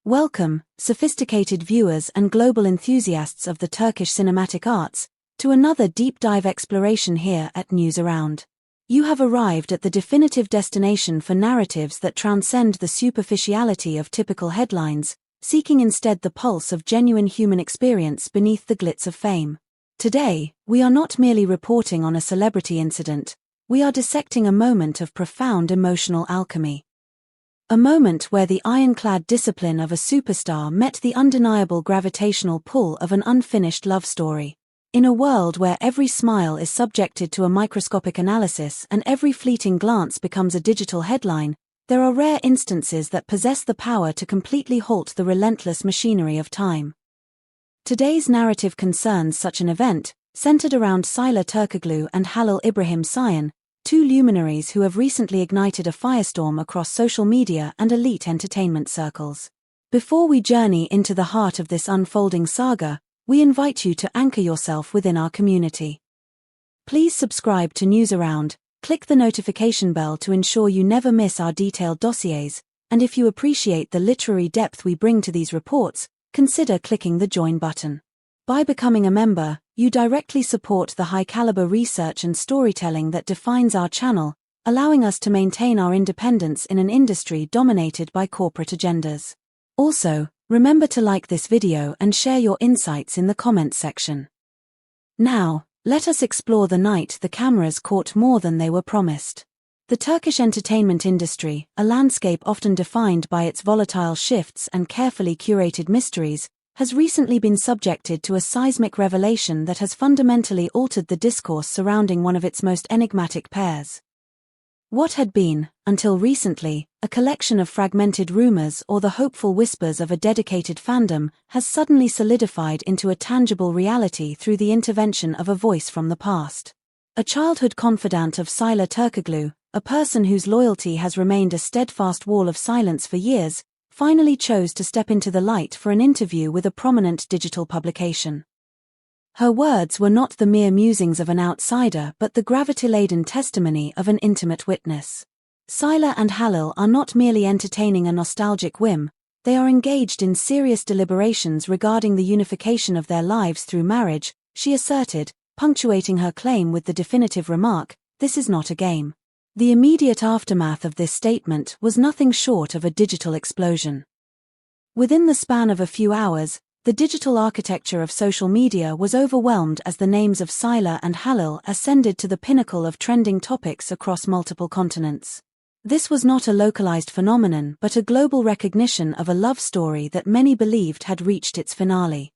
Welcome, sophisticated viewers and global enthusiasts of the Turkish cinematic arts, to another deep dive exploration here at News Around. You have arrived at the definitive destination for narratives that transcend the superficiality of typical headlines, seeking instead the pulse of genuine human experience beneath the glitz of fame. Today, we are not merely reporting on a celebrity incident, we are dissecting a moment of profound emotional alchemy. A moment where the ironclad discipline of a superstar met the undeniable gravitational pull of an unfinished love story. In a world where every smile is subjected to a microscopic analysis and every fleeting glance becomes a digital headline, there are rare instances that possess the power to completely halt the relentless machinery of time. Today's narrative concerns such an event, centered around Sıla Türkoğlu and Halil Ibrahim Sayan, two luminaries who have recently ignited a firestorm across social media and elite entertainment circles. Before we journey into the heart of this unfolding saga, we invite you to anchor yourself within our community. Please subscribe to News Around, click the notification bell to ensure you never miss our detailed dossiers, and if you appreciate the literary depth we bring to these reports, consider clicking the join button. By becoming a member, you directly support the high-caliber research and storytelling that defines our channel, allowing us to maintain our independence in an industry dominated by corporate agendas. Also, remember to like this video and share your insights in the comments section. Now, let us explore the night the cameras caught more than they were promised. The Turkish entertainment industry, a landscape often defined by its volatile shifts and carefully curated mysteries, has recently been subjected to a seismic revelation that has fundamentally altered the discourse surrounding one of its most enigmatic pairs. What had been, until recently, a collection of fragmented rumors or the hopeful whispers of a dedicated fandom has suddenly solidified into a tangible reality through the intervention of a voice from the past. A childhood confidant of Sıla Türkoğlu, a person whose loyalty has remained a steadfast wall of silence for years, finally chose to step into the light for an interview with a prominent digital publication. Her words were not the mere musings of an outsider but the gravity-laden testimony of an intimate witness. Sıla and Halil are not merely entertaining a nostalgic whim, they are engaged in serious deliberations regarding the unification of their lives through marriage, she asserted, punctuating her claim with the definitive remark, "This is not a game." The immediate aftermath of this statement was nothing short of a digital explosion. Within the span of a few hours, the digital architecture of social media was overwhelmed as the names of Sıla and Halil ascended to the pinnacle of trending topics across multiple continents. This was not a localized phenomenon but a global recognition of a love story that many believed had reached its finale.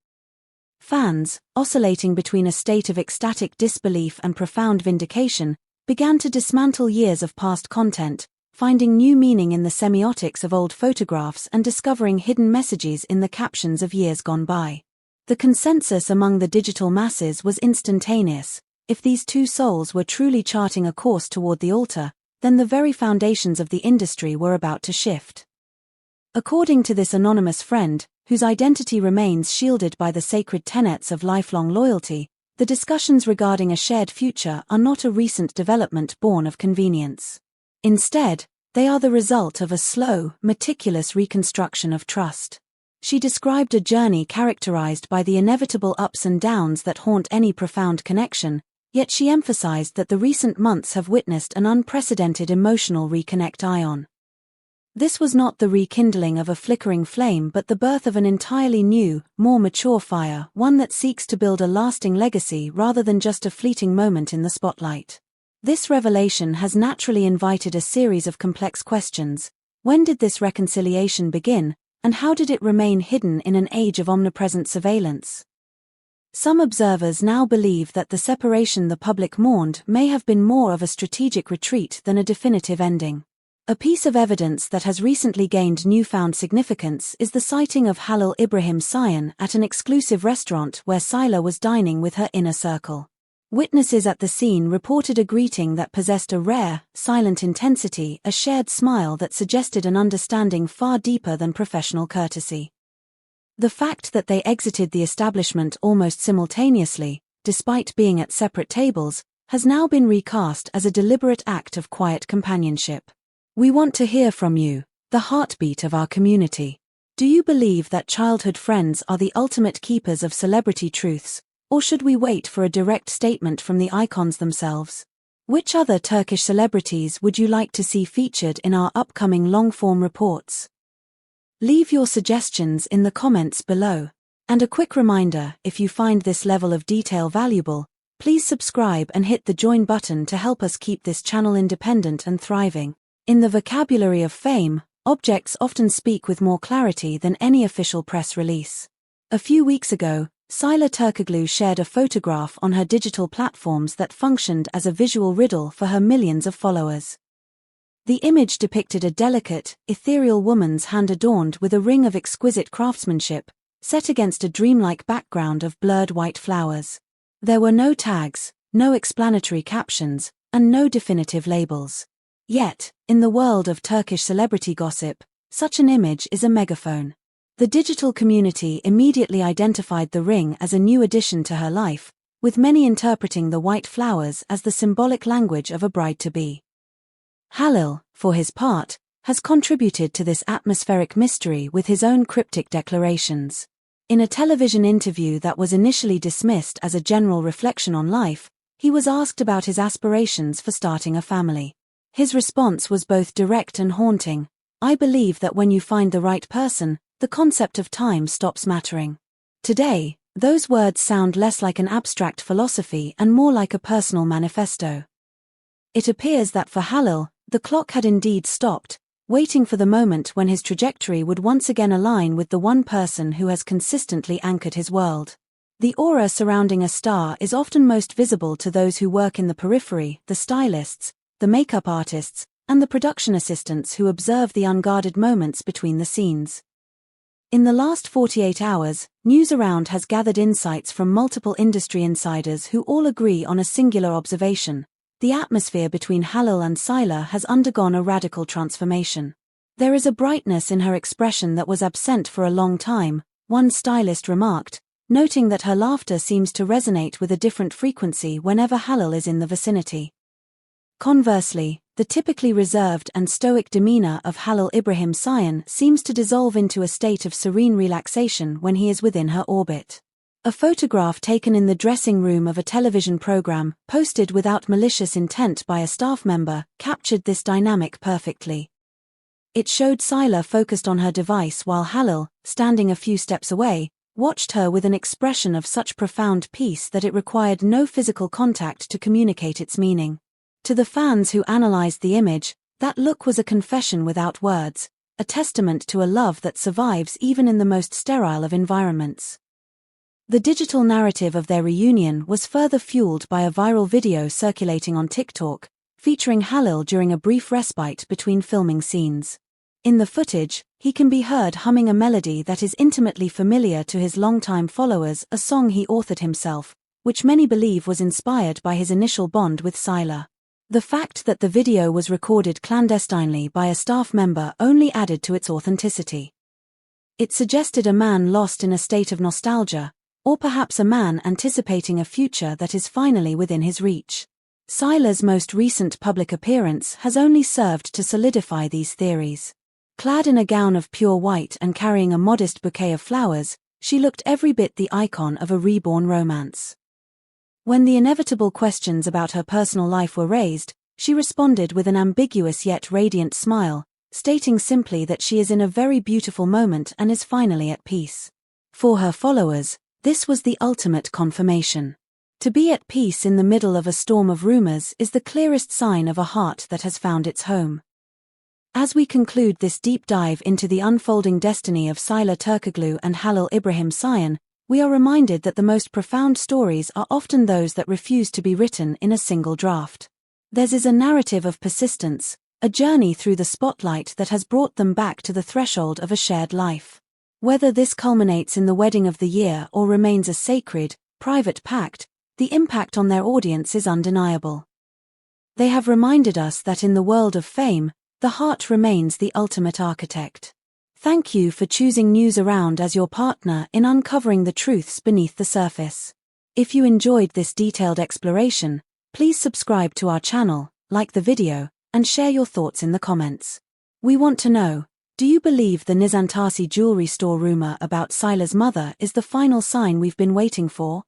Fans, oscillating between a state of ecstatic disbelief and profound vindication, began to dismantle years of past content, finding new meaning in the semiotics of old photographs and discovering hidden messages in the captions of years gone by. The consensus among the digital masses was instantaneous: if these two souls were truly charting a course toward the altar, then the very foundations of the industry were about to shift. According to this anonymous friend, whose identity remains shielded by the sacred tenets of lifelong loyalty, the discussions regarding a shared future are not a recent development born of convenience. Instead, they are the result of a slow, meticulous reconstruction of trust. She described a journey characterized by the inevitable ups and downs that haunt any profound connection, yet she emphasized that the recent months have witnessed an unprecedented emotional reconnect. This was not the rekindling of a flickering flame but the birth of an entirely new, more mature fire, one that seeks to build a lasting legacy rather than just a fleeting moment in the spotlight. This revelation has naturally invited a series of complex questions. When did this reconciliation begin, and how did it remain hidden in an age of omnipresent surveillance? Some observers now believe that the separation the public mourned may have been more of a strategic retreat than a definitive ending. A piece of evidence that has recently gained newfound significance is the sighting of Halil Ibrahim Sayan at an exclusive restaurant where Sıla was dining with her inner circle. Witnesses at the scene reported a greeting that possessed a rare, silent intensity, a shared smile that suggested an understanding far deeper than professional courtesy. The fact that they exited the establishment almost simultaneously, despite being at separate tables, has now been recast as a deliberate act of quiet companionship. "We want to hear from you, the heartbeat of our community. Do you believe that childhood friends are the ultimate keepers of celebrity truths, or should we wait for a direct statement from the icons themselves? Which other Turkish celebrities would you like to see featured in our upcoming long-form reports? Leave your suggestions in the comments below. And a quick reminder, if you find this level of detail valuable, please subscribe and hit the join button to help us keep this channel independent and thriving. In the vocabulary of fame, objects often speak with more clarity than any official press release. A few weeks ago, Sıla Türkoğlu shared a photograph on her digital platforms that functioned as a visual riddle for her millions of followers. The image depicted a delicate, ethereal woman's hand adorned with a ring of exquisite craftsmanship, set against a dreamlike background of blurred white flowers. There were no tags, no explanatory captions, and no definitive labels. Yet, in the world of Turkish celebrity gossip, such an image is a megaphone. The digital community immediately identified the ring as a new addition to her life, with many interpreting the white flowers as the symbolic language of a bride-to-be. Halil, for his part, has contributed to this atmospheric mystery with his own cryptic declarations. In a television interview that was initially dismissed as a general reflection on life, he was asked about his aspirations for starting a family. His response was both direct and haunting. "I believe that when you find the right person, the concept of time stops mattering." Today, those words sound less like an abstract philosophy and more like a personal manifesto. It appears that for Halil, the clock had indeed stopped, waiting for the moment when his trajectory would once again align with the one person who has consistently anchored his world. The aura surrounding a star is often most visible to those who work in the periphery, the stylists, the makeup artists, and the production assistants who observe the unguarded moments between the scenes. In the last 48 hours, NewsAround has gathered insights from multiple industry insiders who all agree on a singular observation: the atmosphere between Halil and Sıla has undergone a radical transformation. "There is a brightness in her expression that was absent for a long time," one stylist remarked, noting that her laughter seems to resonate with a different frequency whenever Halil is in the vicinity. Conversely, the typically reserved and stoic demeanor of Halil Ibrahim Ceyhan seems to dissolve into a state of serene relaxation when he is within her orbit. A photograph taken in the dressing room of a television program, posted without malicious intent by a staff member, captured this dynamic perfectly. It showed Sıla focused on her device while Halil, standing a few steps away, watched her with an expression of such profound peace that it required no physical contact to communicate its meaning. To the fans who analyzed the image, that look was a confession without words, a testament to a love that survives even in the most sterile of environments. The digital narrative of their reunion was further fueled by a viral video circulating on TikTok, featuring Halil during a brief respite between filming scenes. In the footage, he can be heard humming a melody that is intimately familiar to his longtime followers, a song he authored himself, which many believe was inspired by his initial bond with Sıla. The fact that the video was recorded clandestinely by a staff member only added to its authenticity. It suggested a man lost in a state of nostalgia, or perhaps a man anticipating a future that is finally within his reach. Sıla's most recent public appearance has only served to solidify these theories. Clad in a gown of pure white and carrying a modest bouquet of flowers, she looked every bit the icon of a reborn romance. When the inevitable questions about her personal life were raised, she responded with an ambiguous yet radiant smile, stating simply that she is in a very beautiful moment and is finally at peace. For her followers, this was the ultimate confirmation. To be at peace in the middle of a storm of rumors is the clearest sign of a heart that has found its home. As we conclude this deep dive into the unfolding destiny of Sıla Türkoğlu and Halil Ibrahim Ceyhan, we are reminded that the most profound stories are often those that refuse to be written in a single draft. Theirs is a narrative of persistence, a journey through the spotlight that has brought them back to the threshold of a shared life. Whether this culminates in the wedding of the year or remains a sacred, private pact, the impact on their audience is undeniable. They have reminded us that in the world of fame, the heart remains the ultimate architect. Thank you for choosing NewsAround as your partner in uncovering the truths beneath the surface. If you enjoyed this detailed exploration, please subscribe to our channel, like the video, and share your thoughts in the comments. We want to know, Do you believe the Nizantasi jewelry store rumor about Sıla's mother is the final sign we've been waiting for?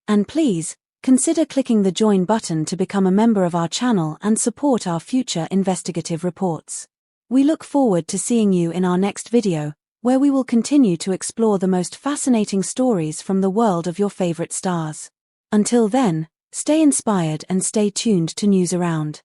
And please, consider clicking the join button to become a member of our channel and support our future investigative reports. We look forward to seeing you in our next video, where we will continue to explore the most fascinating stories from the world of your favorite stars. Until then, stay inspired and stay tuned to News Around.